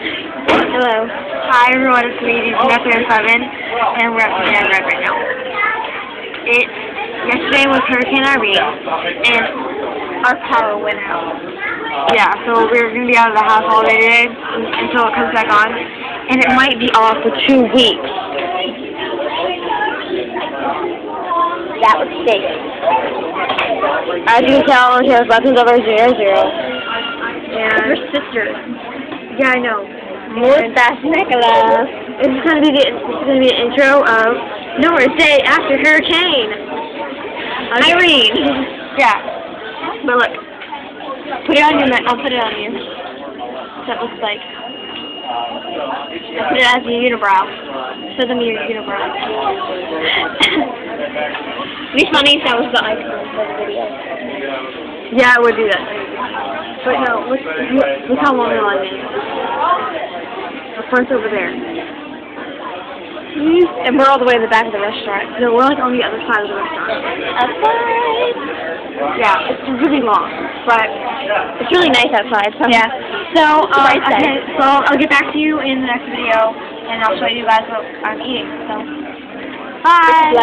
Hello. Hi everyone, it's me, Nathan 7, and we're at Red right now. Yesterday was Hurricane Irene, and our power went out. Yeah, so we're going to be out of the house all day today until it comes back on, and it might be off for 2 weeks. That was sick. As you can tell, she has buttons over 0, 0. And your sister. Yeah, I know. Mustache Nicholas. It's gonna be the intro of Nora's Day After Hurricane Irene. Yeah. But look, put it on you. I'll put it on you. That looks like. I'll put it as your unibrow. Show them your unibrow. It'd be funny if that was the icon for the video. Yeah, it would do that. But no, look how long the line is. The front's over there. And we're all the way in the back of the restaurant. No, we're like on the other side of the restaurant. Outside! Yeah, it's really long. But it's really nice outside. So yeah. So, okay, so I'll get back to you in the next video, and I'll show you guys what I'm eating. So, bye!